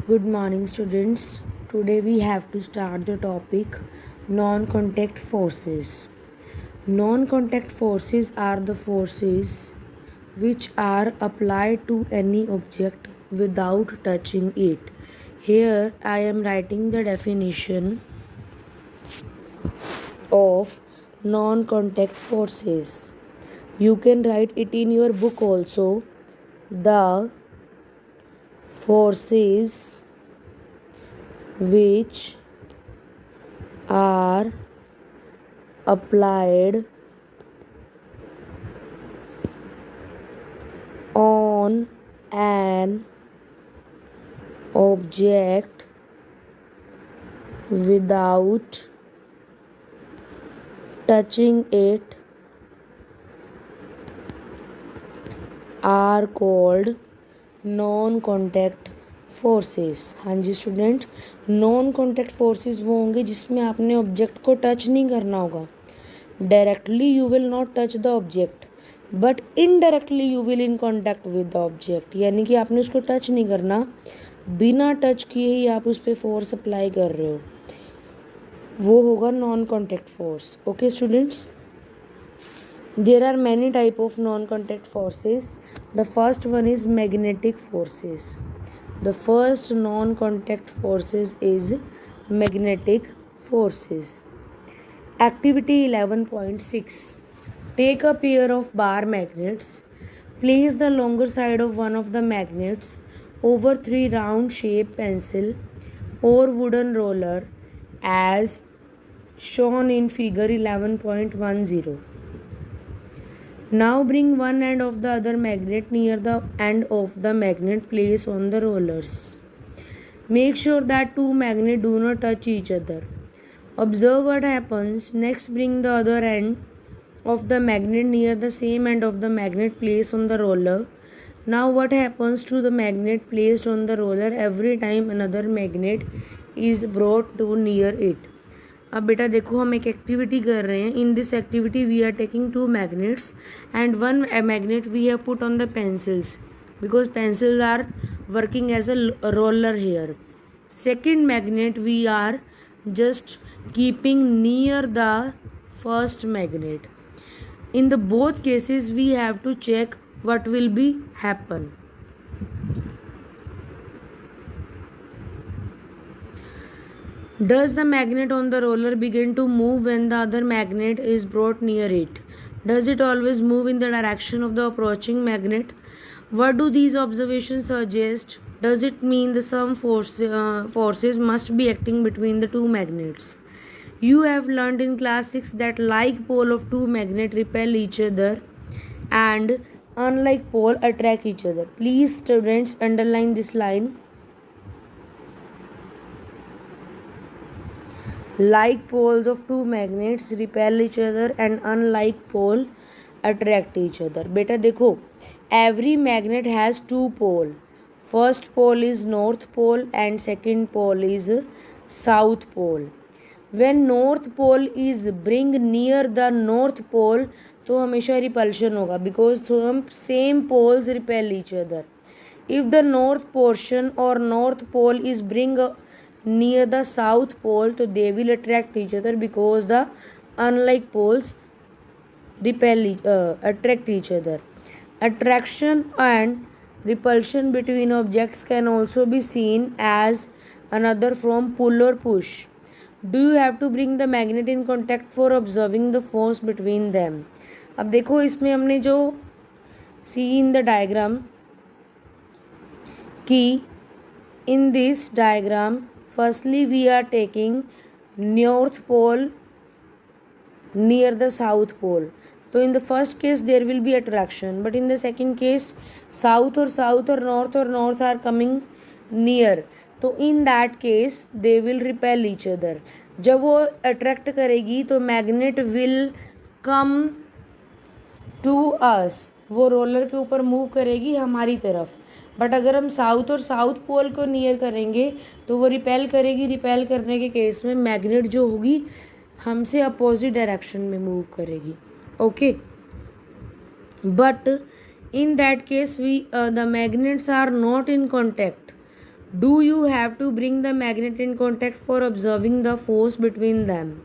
Good morning, students. Today we have to start the topic non contact forces. Non contact forces are the forces which are applied to any object without touching it. Here I am writing the definition of non contact forces. You can write it in your book also. The forces which are applied on an object without touching it are called non contact forces. हाँ जी student, non contact forces वो होंगे जिसमें आपने object को touch नहीं करना होगा। Directly you will not touch the object but indirectly you will in contact with the object, यानी कि आपने उसको टच नहीं करना, बिना टच किए ही आप उस पर फोर्स अप्लाई कर रहे हो, वो होगा non contact force. Okay students, there are many type of non-contact forces. The first one is magnetic forces. The first non-contact forces is magnetic forces. Activity 11.6. Take a pair of bar magnets. Place the longer side of one of the magnets over 3 round shaped pencil or wooden roller as shown in figure 11.10. Now bring one end of the other magnet near the end of the magnet placed on the rollers. Make sure that two magnets do not touch each other. Observe what happens. Next, bring the other end of the magnet near the same end of the magnet placed on the roller. Now what happens to the magnet placed on the roller every time another magnet is brought to near it? अब बेटा देखो, हम एक activity कर रहे हैं. In this activity we are taking 2 magnets and 1 magnet we have put on the pencils because pencils are working as a roller here. Second magnet we are just keeping near the first magnet. In the both cases we have to check what will be happen. Does the magnet on the roller begin to move when the other magnet is brought near it? Does it always move in the direction of the approaching magnet? What do these observations suggest? Does it mean the some forces must be acting between the two magnets? You have learned in class 6 that like pole of two magnets repel each other and unlike pole attract each other. Please students underline this line. Like poles of two magnets repel each other and unlike pole attract each other. बेटा देखो, every magnet has two pole. First pole is north pole and second pole is south pole. When north pole is bring near the north pole तो हमेशा repulsion होगा because हम same poles repel each other. If the north portion or north pole is bring near the south pole so they will attract each other because the unlike poles attract each other. Attraction and repulsion between objects can also be seen as another from pull or push. Do you have to bring the magnet in contact for observing the force between them? अब देखो, इसमें हमने जो see in the diagram कि in this diagram firstly we are taking north pole near the south pole. So in the first case there will be attraction, but in the second case south or north are coming near. तो in that case they will repel each other. जब वो attract करेगी तो magnet will come to us, वो roller के ऊपर move करेगी हमारी तरफ. बट अगर हम साउथ और साउथ पोल को नियर करेंगे तो वो रिपेल करेगी. रिपेल करने के केस में मैग्नेट जो होगी हमसे अपोजिट डायरेक्शन में मूव करेगी. Okay, but in that case we the magnets are not in contact. Do you have to bring the magnet in contact for observing the force between them?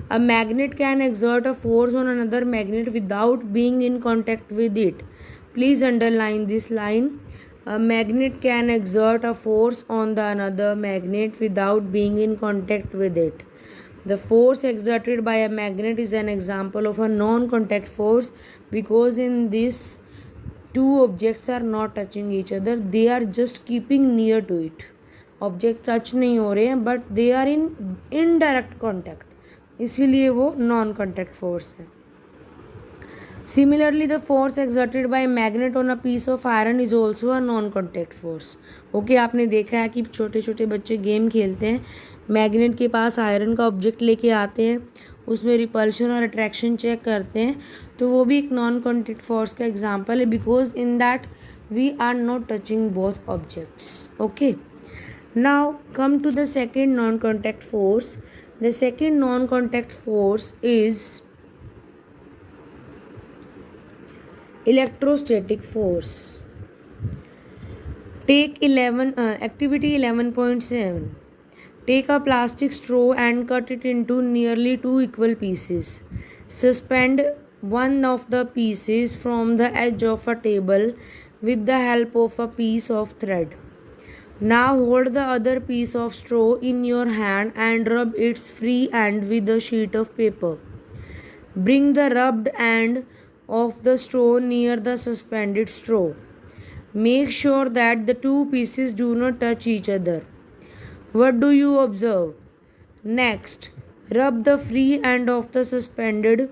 A magnet can exert a force on another magnet without being in contact with it. Please underline this line. A magnet can exert a force on the another magnet without being in contact with it. The force exerted by a magnet is an example of a non-contact force because in this two objects are not touching each other, they are just keeping near to it. Object touch नहीं हो रहे हैं but they are in indirect contact, इसीलिए वो non contact force है. Similarly, the force exerted by a magnet on a piece of iron is also a non-contact force. Okay आपने देखा है कि छोटे छोटे बच्चे गेम खेलते हैं, मैग्नेट के पास आयरन का ऑब्जेक्ट लेके आते हैं, उसमें रिपल्शन और अट्रैक्शन चेक करते हैं, तो वो भी एक नॉन कॉन्टैक्ट फोर्स का एग्जांपल है because in that we are not touching both objects. Okay, now come to the second non contact force. The second non contact force is electrostatic force. Take activity 11.7. Take a plastic straw and cut it into nearly 2 equal pieces. Suspend one of the pieces from the edge of a table with the help of a piece of thread. Now hold the other piece of straw in your hand and rub its free end with a sheet of paper. Bring the rubbed end of the straw near the suspended straw. Make sure that the two pieces do not touch each other. What do you observe? Next, rub the free end of the suspended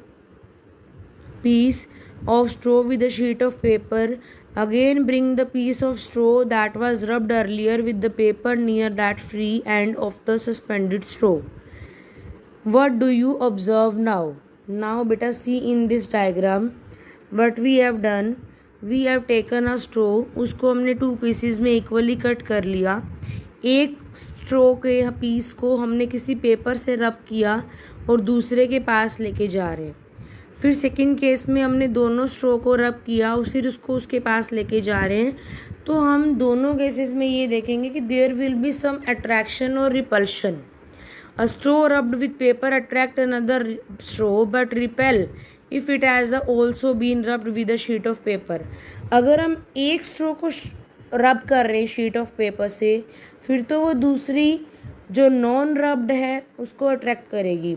piece of straw with a sheet of paper. Again, bring the piece of straw that was rubbed earlier with the paper near that free end of the suspended straw. What do you observe now? Now, beta, see in this diagram. What we have done, we have taken a straw, उसको हमने 2 PCs में equally cut कर लिया. एक स्ट्रो के piece को हमने किसी पेपर से रब किया और दूसरे के पास लेके जा रहे हैं. फिर सेकंड केस में हमने दोनों स्ट्रो को रब किया और फिर उसको उसके पास लेके जा रहे हैं. तो हम दोनों केसेस में ये देखेंगे कि there will be some attraction और repulsion. A straw rubbed with paper attract another straw but repel if it has also been rubbed with a sheet of paper. अगर हम एक स्ट्रो को रब कर रहे हैं शीट ऑफ पेपर से, फिर तो वो दूसरी जो नॉन रब्ड है उसको अट्रैक्ट करेगी.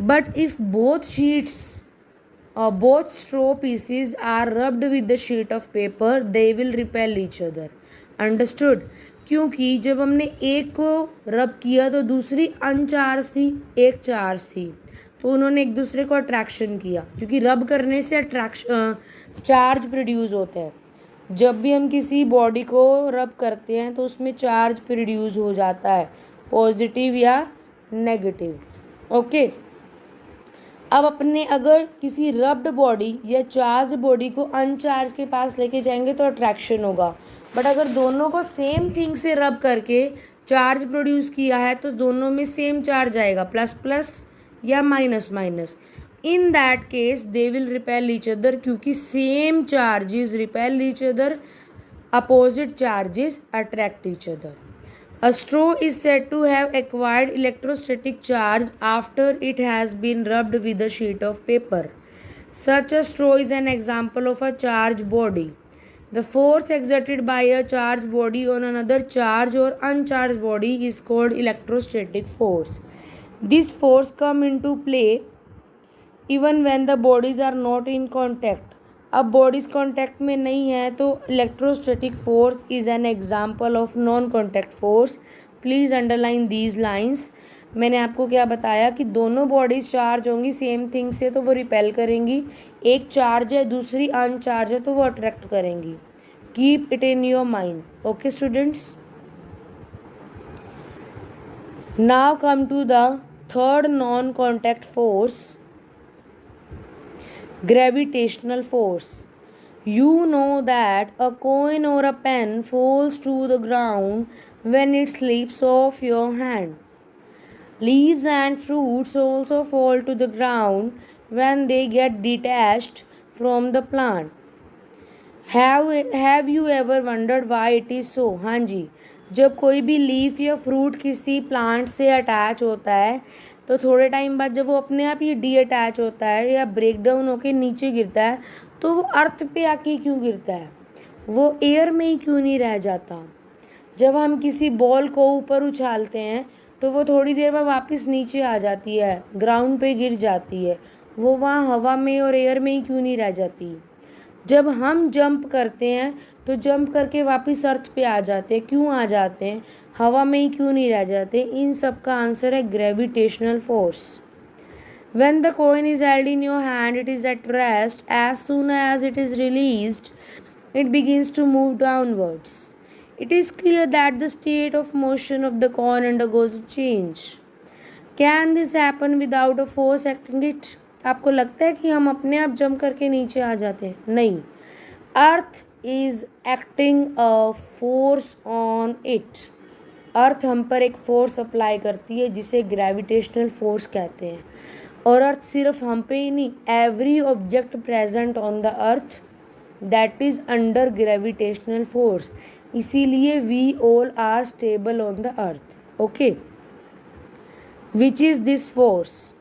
But if both sheets both straw pieces are rubbed with the sheet of paper, they will repel each other. Understood? क्योंकि जब हमने एक को रब किया तो दूसरी अनचार्ज थी, एक चार्ज थी, तो उन्होंने एक दूसरे को अट्रैक्शन किया. क्योंकि रब करने से चार्ज प्रोड्यूस होता है. जब भी हम किसी बॉडी को रब करते हैं तो उसमें चार्ज प्रोड्यूस हो जाता है, पॉजिटिव या नेगेटिव. ओके, अब अपने अगर किसी रब्ड बॉडी या चार्ज बॉडी को अनचार्ज के पास लेके जाएंगे तो अट्रैक्शन होगा. बट अगर दोनों को सेम थिंग से रब करके चार्ज प्रोड्यूस किया है तो दोनों में सेम चार्ज आएगा, प्लस प्लस या minus minus. In that case they will repel each other, क्योंकि same charges repel each other, opposite charges attract each other. A straw is said to have acquired electrostatic charge after it has been rubbed with a sheet of paper. Such a straw is an example of a charged body. The force exerted by a charged body on another charged or uncharged body is called electrostatic force. This force comes into play even when the bodies are not in contact. अब bodies contact में नहीं है तो electrostatic force is an example of non contact force. Please underline these lines. मैंने आपको क्या बताया कि दोनों बॉडीज चार्ज होंगी सेम थिंग से तो वो रिपेल करेंगी. एक चार्ज है दूसरी अनचार्ज है तो वो अट्रैक्ट करेंगी. Keep it in your mind. Okay students, now come to the third non contact force, gravitational force. You know that a coin or a pen falls to the ground when it slips off your hand. Leaves and fruits also fall to the ground when they get detached from the plant. Have you ever wondered why it is so? हाँ जी. जब कोई भी leaf या fruit किसी plant से attach होता है तो थोड़े टाइम बाद जब वो अपने आप ही डी अटैच होता है या ब्रेक डाउन होके नीचे गिरता है तो वो अर्थ पे आके क्यों गिरता है, वो एयर में ही क्यों नहीं रह जाता। जब हम किसी बॉल को ऊपर उछालते हैं तो वो थोड़ी देर बाद वापस नीचे आ जाती है, ग्राउंड पे गिर जाती है, वो वहाँ हवा में और एयर में ही क्यों नहीं रह जाती। जब हम जंप करते हैं तो जंप करके वापस अर्थ पे आ जाते हैं, क्यों आ जाते हैं, हवा में ही क्यों नहीं रह जाते। इन सब का आंसर है gravitational force. When the coin is held in your hand, it is at rest. As soon as it is released, it begins to move downwards. It is clear that the state of motion of the coin undergoes a change. Can this happen without a force acting it? आपको लगता है कि हम अपने आप jump करके नीचे आ जाते हैं? नहीं, earth is acting a force on it. Earth हम पर एक फोर्स अप्लाई करती है जिसे ग्रेविटेशनल फोर्स कहते हैं। और अर्थ सिर्फ हम पे ही नहीं, every object present on the earth that is under gravitational force. इसीलिए we all are stable on the earth. Okay, which is this force?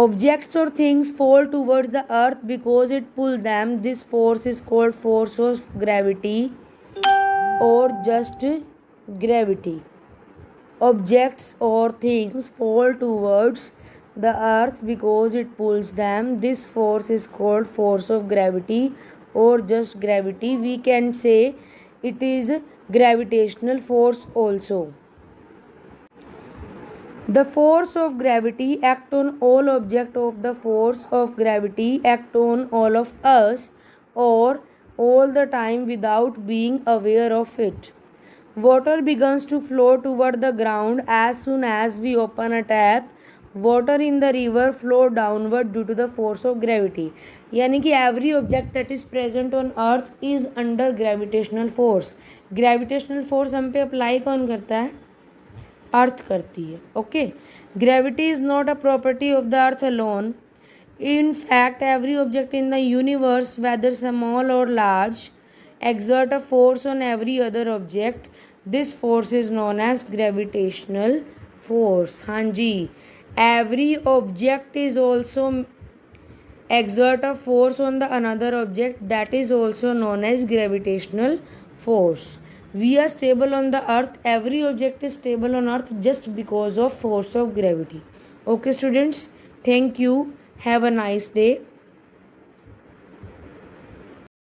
Objects or things fall towards the earth because it pulls them. This force is called force of gravity or just gravity. Objects or things fall towards the earth because it pulls them. This force is called force of gravity or just gravity. We can say it is gravitational force also. The force of gravity act on all objects of the force of gravity act on all of us or all the time without being aware of it. Water begins to flow toward the ground as soon as we open a tap. Water in the river flow downward due to the force of gravity. यानी कि every object that is present on earth is under gravitational force. Gravitational force हम पे apply कौन करता है? Earth करती है। Okay, gravity is not a property of the earth alone. In fact every object in the universe whether small और large exert a force on every other object. This force is known as gravitational force. हाँ जी, every object is also exert a force on the another object that is also known as gravitational force. We are stable on the earth. Every object is stable on earth just because of force of gravity. Okay students, thank you. Have a nice day.